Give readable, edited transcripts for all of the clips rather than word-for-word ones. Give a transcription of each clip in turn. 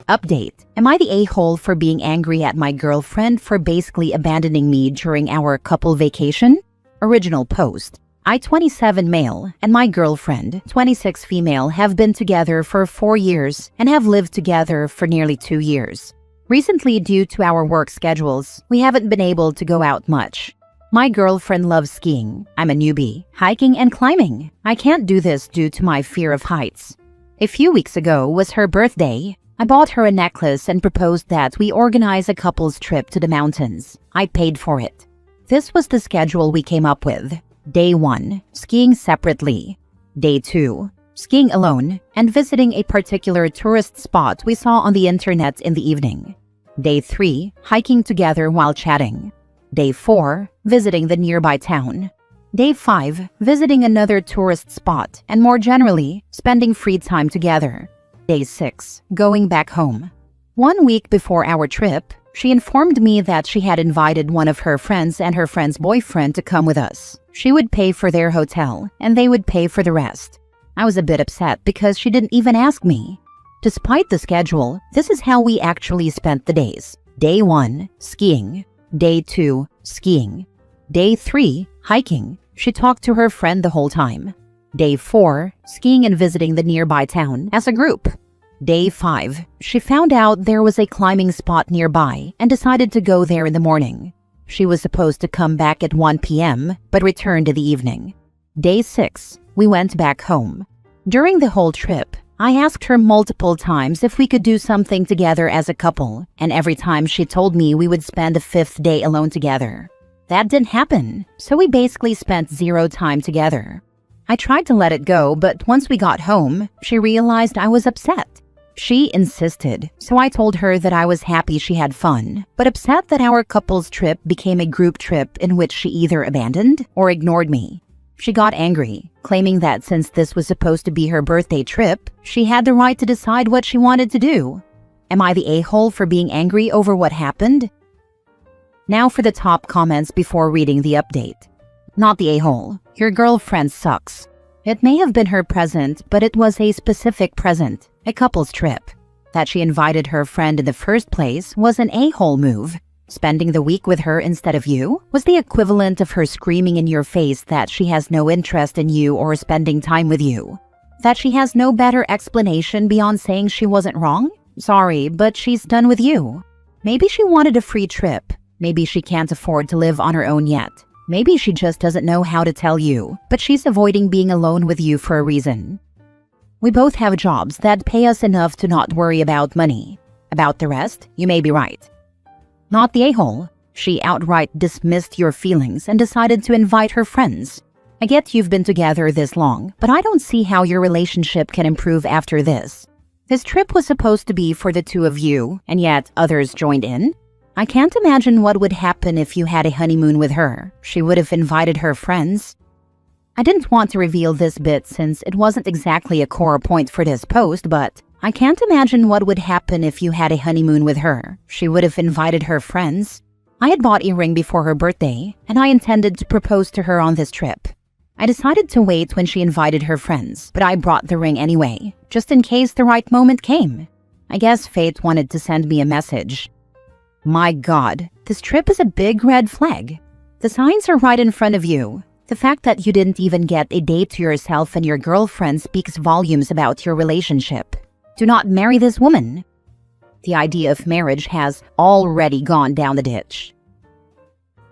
Update. Am I the a-hole for being angry at my girlfriend for basically abandoning me during our couple vacation? Original post. I, 27 male, and my girlfriend, 26 female, have been together for 4 years and have lived together for nearly 2 years. Recently, due to our work schedules, we haven't been able to go out much. My girlfriend loves skiing. I'm a newbie. Hiking and climbing. I can't do this due to my fear of heights. A few weeks ago was her birthday. I bought her a necklace and proposed that we organize a couple's trip to the mountains. I paid for it. This was the schedule we came up with. Day 1, skiing separately. Day 2, skiing alone and visiting a particular tourist spot we saw on the internet in the evening. Day 3, hiking together while chatting. Day 4, visiting the nearby town. Day 5, visiting another tourist spot and more generally, spending free time together. Day 6, going back home. 1 week before our trip, she informed me that she had invited one of her friends and her friend's boyfriend to come with us. She would pay for their hotel, and they would pay for the rest. I was a bit upset because she didn't even ask me. Despite the schedule, this is how we actually spent the days. Day 1, skiing. Day 2, skiing. Day 3, hiking. She talked to her friend the whole time. Day 4, skiing and visiting the nearby town as a group. Day 5, she found out there was a climbing spot nearby and decided to go there in the morning. She was supposed to come back at 1 p.m. but returned in the evening. Day 6, we went back home. During the whole trip, I asked her multiple times if we could do something together as a couple, and every time she told me we would spend the 5th day alone together. That didn't happen, so we basically spent 0 time together. I tried to let it go, but once we got home, she realized I was upset. She insisted, so I told her that I was happy she had fun, but upset that our couple's trip became a group trip in which she either abandoned or ignored me. She got angry, claiming that since this was supposed to be her birthday trip, she had the right to decide what she wanted to do. Am I the a-hole for being angry over what happened? Now for the top comments before reading the update. Not the a-hole. Your girlfriend sucks. It may have been her present, but it was a specific present, a couple's trip. That she invited her friend in the first place was an a-hole move. Spending the week with her instead of you was the equivalent of her screaming in your face that she has no interest in you or spending time with you. That she has no better explanation beyond saying she wasn't wrong? Sorry, but she's done with you. Maybe she wanted a free trip. Maybe she can't afford to live on her own yet. Maybe she just doesn't know how to tell you, but she's avoiding being alone with you for a reason. We both have jobs that pay us enough to not worry about money. About the rest, you may be right. Not the a-hole. She outright dismissed your feelings and decided to invite her friends. I get you've been together this long, but I don't see how your relationship can improve after this. This trip was supposed to be for the two of you, and yet others joined in? I can't imagine what would happen if you had a honeymoon with her. She would have invited her friends. I didn't want to reveal this bit since it wasn't exactly a core point for this post, but I can't imagine what would happen if you had a honeymoon with her. She would have invited her friends. I had bought a ring before her birthday, and I intended to propose to her on this trip. I decided to wait when she invited her friends, but I brought the ring anyway, just in case the right moment came. I guess fate wanted to send me a message. My God, this trip is a big red flag. The signs are right in front of you. The fact that you didn't even get a date to yourself and your girlfriend speaks volumes about your relationship. Do not marry this woman. The idea of marriage has already gone down the ditch.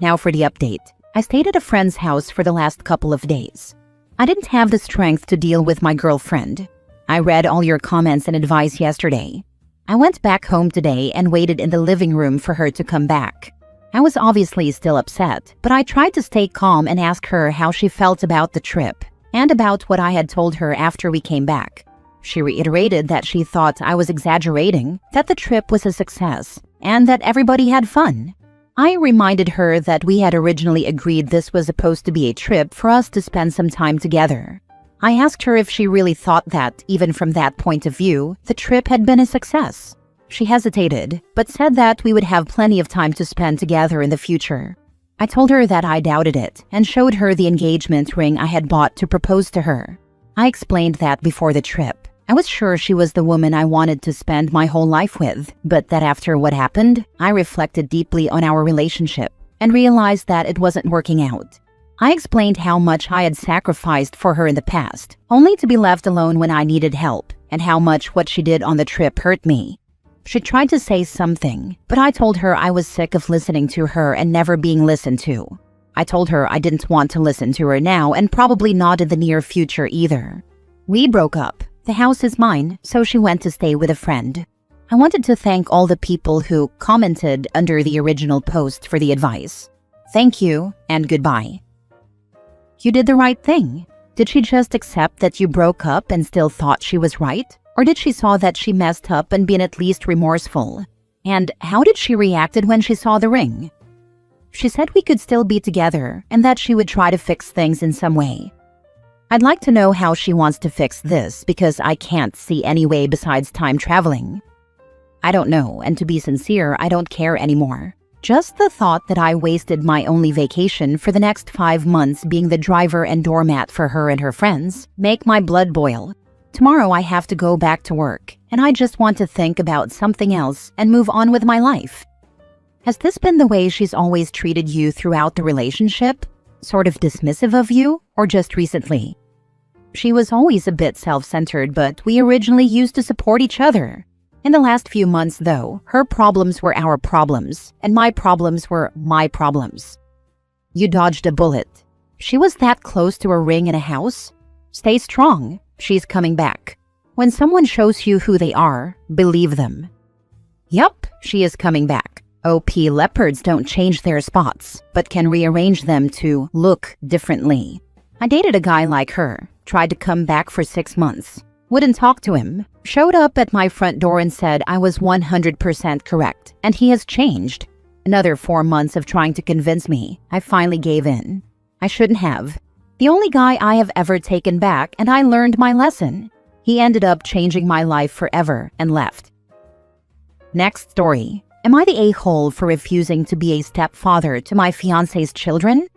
Now for the update. I stayed at a friend's house for the last couple of days. I didn't have the strength to deal with my girlfriend. I read all your comments and advice yesterday. I went back home today and waited in the living room for her to come back. I was obviously still upset, but I tried to stay calm and ask her how she felt about the trip and about what I had told her after we came back. She reiterated that she thought I was exaggerating, that the trip was a success, and that everybody had fun. I reminded her that we had originally agreed this was supposed to be a trip for us to spend some time together. I asked her if she really thought that, even from that point of view, the trip had been a success. She hesitated, but said that we would have plenty of time to spend together in the future. I told her that I doubted it, and showed her the engagement ring I had bought to propose to her. I explained that before the trip. I was sure she was the woman I wanted to spend my whole life with, but that after what happened, I reflected deeply on our relationship and realized that it wasn't working out. I explained how much I had sacrificed for her in the past, only to be left alone when I needed help, and how much what she did on the trip hurt me. She tried to say something, but I told her I was sick of listening to her and never being listened to. I told her I didn't want to listen to her now and probably not in the near future either. We broke up. The house is mine, so she went to stay with a friend. I wanted to thank all the people who commented under the original post for the advice. Thank you and goodbye. You did the right thing. Did she just accept that you broke up and still thought she was right? Or did she saw that she messed up and been at least remorseful? And how did she reacted when she saw the ring? She said we could still be together and that she would try to fix things in some way. I'd like to know how she wants to fix this because I can't see any way besides time traveling. I don't know, and to be sincere, I don't care anymore. Just the thought that I wasted my only vacation for the next 5 months being the driver and doormat for her and her friends make my blood boil. Tomorrow I have to go back to work, and I just want to think about something else and move on with my life. Has this been the way she's always treated you throughout the relationship? Sort of dismissive of you, or just recently? She was always a bit self-centered, but we originally used to support each other. In the last few months, though, her problems were our problems, and my problems were my problems. You dodged a bullet. She was that close to a ring in a house? Stay strong. She's coming back. When someone shows you who they are, believe them. Yup, she is coming back. OP leopards don't change their spots, but can rearrange them to look differently. I dated a guy like her, tried to come back for 6 months. Wouldn't talk to him, showed up at my front door and said I was 100% correct, and he has changed. Another 4 months of trying to convince me. I finally gave in. I shouldn't have. The only guy I have ever taken back, and I learned my lesson. He ended up changing my life forever and left. Next story. Am I the a-hole for refusing to be a stepfather to my fiancé's children?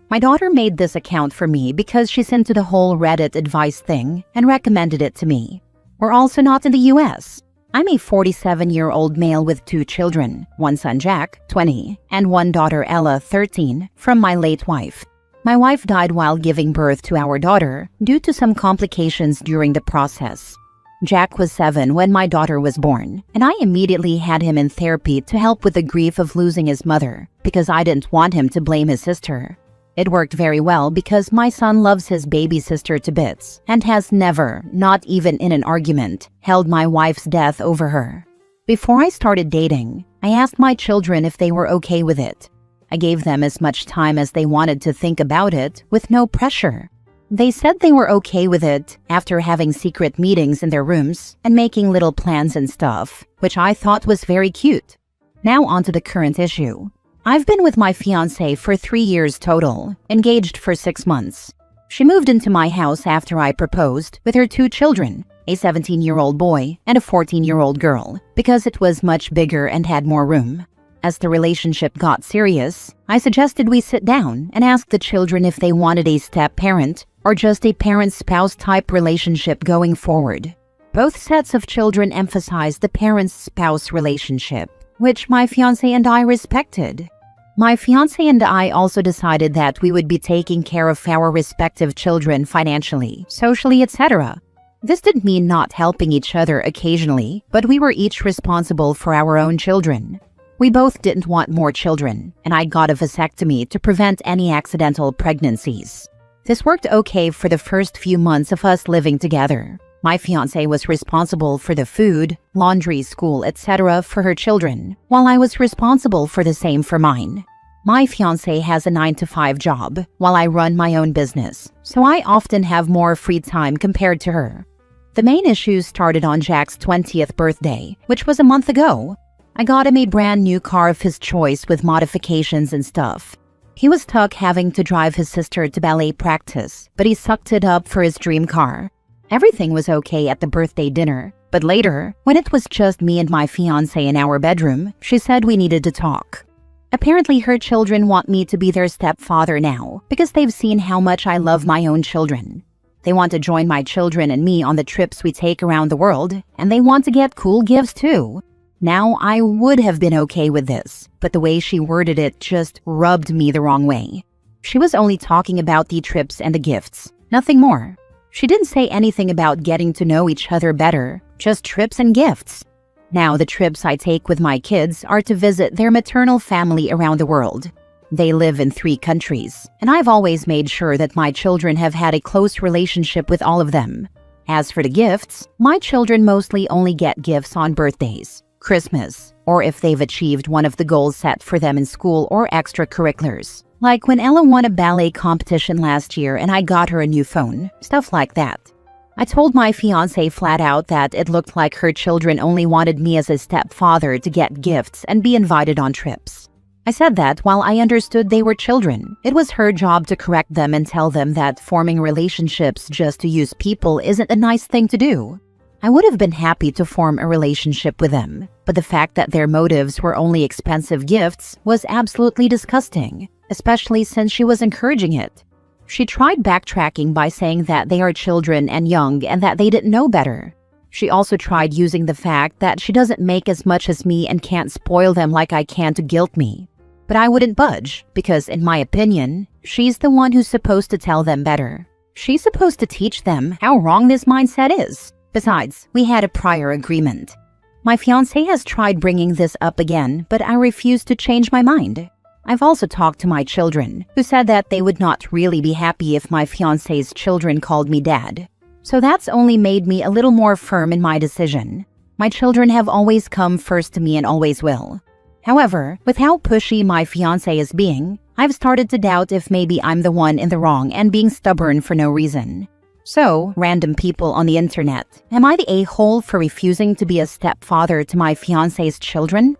My daughter made this account for me because she's into the whole Reddit advice thing and recommended it to me. We're also not in the US. I'm a 47-year-old male with 2 children, one son Jack, 20, and one daughter Ella, 13, from my late wife. My wife died while giving birth to our daughter due to some complications during the process. Jack was 7 when my daughter was born, and I immediately had him in therapy to help with the grief of losing his mother because I didn't want him to blame his sister. It worked very well because my son loves his baby sister to bits and has never, not even in an argument, held my wife's death over her. Before I started dating, I asked my children if they were okay with it. I gave them as much time as they wanted to think about it with no pressure. They said they were okay with it after having secret meetings in their rooms and making little plans and stuff, which I thought was very cute. Now onto the current issue. I've been with my fiancé for 3 years total, engaged for 6 months. She moved into my house after I proposed with her 2 children, a 17-year-old boy and a 14-year-old girl, because it was much bigger and had more room. As the relationship got serious, I suggested we sit down and ask the children if they wanted a step-parent or just a parent-spouse type relationship going forward. Both sets of children emphasized the parent-spouse relationship, which my fiancé and I respected. My fiancé and I also decided that we would be taking care of our respective children financially, socially, etc. This didn't mean not helping each other occasionally, but we were each responsible for our own children. We both didn't want more children, and I got a vasectomy to prevent any accidental pregnancies. This worked okay for the first few months of us living together. My fiancé was responsible for the food, laundry, school, etc. for her children, while I was responsible for the same for mine. My fiancé has a 9-to-5 job, while I run my own business, so I often have more free time compared to her. The main issues started on Jack's 20th birthday, which was a month ago. I got him a brand new car of his choice with modifications and stuff. He was stuck having to drive his sister to ballet practice, but he sucked it up for his dream car. Everything was okay at the birthday dinner, but later, when it was just me and my fiancé in our bedroom, she said we needed to talk. Apparently her children want me to be their stepfather now, because they've seen how much I love my own children. They want to join my children and me on the trips we take around the world, and they want to get cool gifts too. Now, I would have been okay with this, but the way she worded it just rubbed me the wrong way. She was only talking about the trips and the gifts, nothing more. She didn't say anything about getting to know each other better, just trips and gifts. Now, the trips I take with my kids are to visit their maternal family around the world. They live in 3 countries, and I've always made sure that my children have had a close relationship with all of them. As for the gifts, my children mostly only get gifts on birthdays, Christmas, or if they've achieved one of the goals set for them in school or extracurriculars. Like when Ella won a ballet competition last year and I got her a new phone, stuff like that. I told my fiancé flat out that it looked like her children only wanted me as a stepfather to get gifts and be invited on trips. I said that while I understood they were children, it was her job to correct them and tell them that forming relationships just to use people isn't a nice thing to do. I would have been happy to form a relationship with them, but the fact that their motives were only expensive gifts was absolutely disgusting, especially since she was encouraging it. She tried backtracking by saying that they are children and young and that they didn't know better. She also tried using the fact that she doesn't make as much as me and can't spoil them like I can to guilt me. But I wouldn't budge, because in my opinion, she's the one who's supposed to tell them better. She's supposed to teach them how wrong this mindset is. Besides, we had a prior agreement. My fiancé has tried bringing this up again, but I refuse to change my mind. I've also talked to my children, who said that they would not really be happy if my fiancé's children called me dad. So that's only made me a little more firm in my decision. My children have always come first to me and always will. However, with how pushy my fiancé is being, I've started to doubt if maybe I'm the one in the wrong and being stubborn for no reason. So, random people on the internet, am I the a-hole for refusing to be a stepfather to my fiancé's children?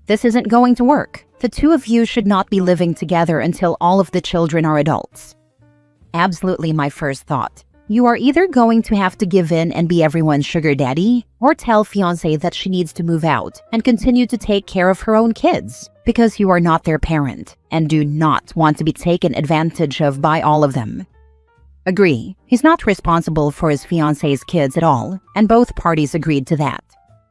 This isn't going to work. The 2 of you should not be living together until all of the children are adults. Absolutely my first thought. You are either going to have to give in and be everyone's sugar daddy, or tell fiancé that she needs to move out and continue to take care of her own kids, because you are not their parent and do not want to be taken advantage of by all of them. Agree, he's not responsible for his fiancé's kids at all, and both parties agreed to that.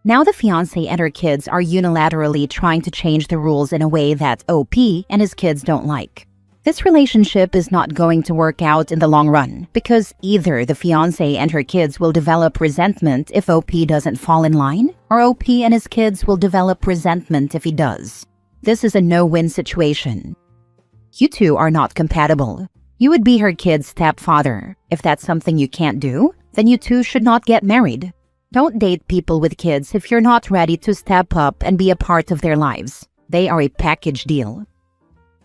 Now the fiancé and her kids are unilaterally trying to change the rules in a way that OP and his kids don't like. This relationship is not going to work out in the long run because either the fiancé and her kids will develop resentment if OP doesn't fall in line, or OP and his kids will develop resentment if he does. This is a no-win situation. You two are not compatible. You would be her kid's stepfather. If that's something you can't do, then you two should not get married. Don't date people with kids if you're not ready to step up and be a part of their lives. They are a package deal.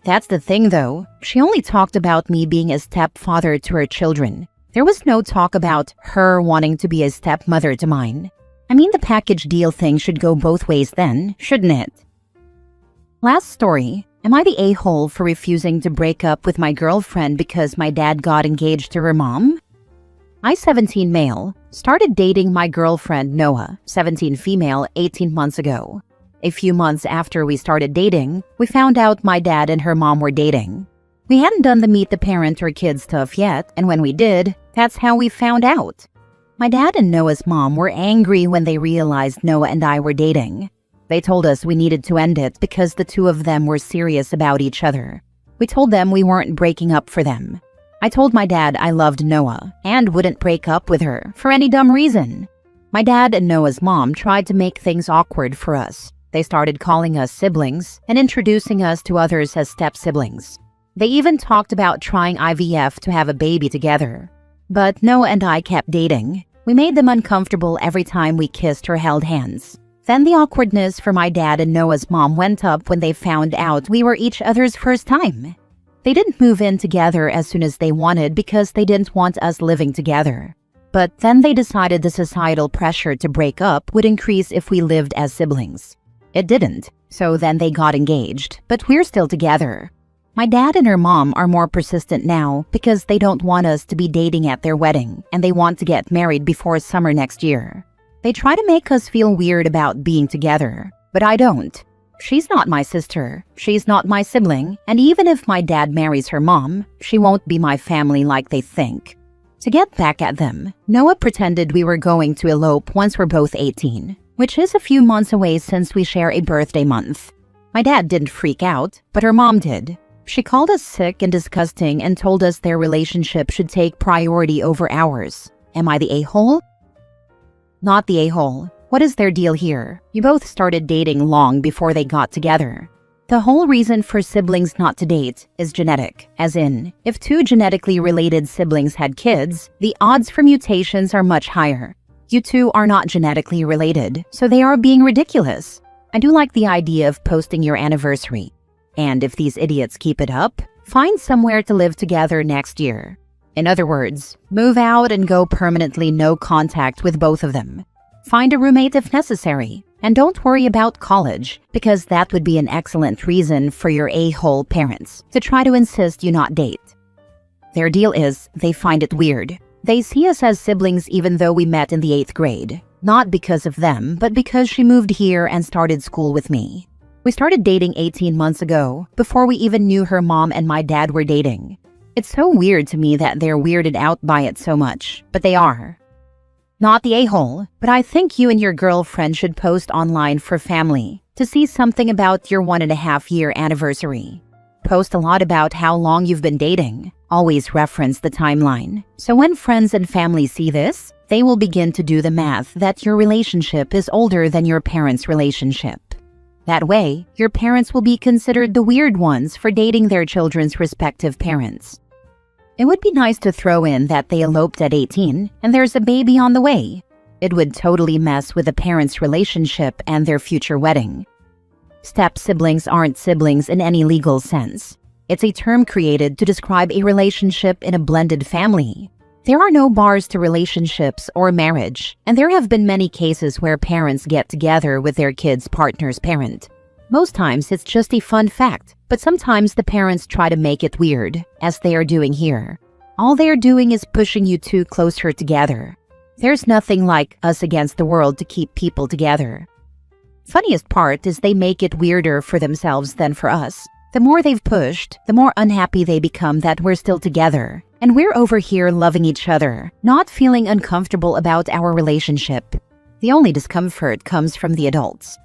That's the thing though, she only talked about me being a stepfather to her children. There was no talk about her wanting to be a stepmother to mine. I mean, the package deal thing should go both ways then, shouldn't it? Last story. Am I the a-hole for refusing to break up with my girlfriend because my dad got engaged to her mom? I, 17 male, started dating my girlfriend Noah, 17 female, 18 months ago. A few months after we started dating, we found out my dad and her mom were dating. We hadn't done the meet the parent or kid stuff yet, and when we did, that's how we found out. My dad and Noah's mom were angry when they realized Noah and I were dating. They told us we needed to end it because the 2 of them were serious about each other. We told them we weren't breaking up for them. I told my dad I loved Noah and wouldn't break up with her for any dumb reason. My dad and Noah's mom tried to make things awkward for us. They started calling us siblings and introducing us to others as step-siblings. They even talked about trying IVF to have a baby together. But Noah and I kept dating. We made them uncomfortable every time we kissed or held hands. Then the awkwardness for my dad and Noah's mom went up when they found out we were each other's first time. They didn't move in together as soon as they wanted because they didn't want us living together. But then they decided the societal pressure to break up would increase if we lived as siblings. It didn't, so then they got engaged, but we're still together. My dad and her mom are more persistent now because they don't want us to be dating at their wedding, and they want to get married before summer next year. They try to make us feel weird about being together, but I don't. She's not my sister, she's not my sibling, and even if my dad marries her mom, she won't be my family like they think. To get back at them, Noah pretended we were going to elope once we're both 18, which is a few months away since we share a birthday month. My dad didn't freak out, but her mom did. She called us sick and disgusting and told us their relationship should take priority over ours. Am I the a-hole? Not the a-hole. What is their deal here? You both started dating long before they got together. The whole reason for siblings not to date is genetic, as in, if two genetically related siblings had kids, the odds for mutations are much higher. You two are not genetically related, so they are being ridiculous. I do like the idea of posting your anniversary. And if these idiots keep it up, find somewhere to live together next year. In other words, move out and go permanently no contact with both of them. Find a roommate if necessary. And don't worry about college, because that would be an excellent reason for your a-hole parents to try to insist you not date. Their deal is they find it weird. They see us as siblings even though we met in the 8th grade. Not because of them, but because she moved here and started school with me. We started dating 18 months ago, before we even knew her mom and my dad were dating. It's so weird to me that they're weirded out by it so much, but they are. Not the a-hole, but I think you and your girlfriend should post online for family to see something about your 1.5-year anniversary. Post a lot about how long you've been dating. Always reference the timeline. So when friends and family see this, they will begin to do the math that your relationship is older than your parents' relationship. That way, your parents will be considered the weird ones for dating their children's respective parents. It would be nice to throw in that they eloped at 18 and there's a baby on the way. It would totally mess with the parents' relationship and their future wedding. Step-siblings aren't siblings in any legal sense. It's a term created to describe a relationship in a blended family. There are no bars to relationships or marriage, and there have been many cases where parents get together with their kid's partner's parent. Most times it's just a fun fact, but sometimes the parents try to make it weird, as they are doing here. All they are doing is pushing you two closer together. There's nothing like us against the world to keep people together. Funniest part is they make it weirder for themselves than for us. The more they've pushed, the more unhappy they become that we're still together. And we're over here loving each other, not feeling uncomfortable about our relationship. The only discomfort comes from the adults.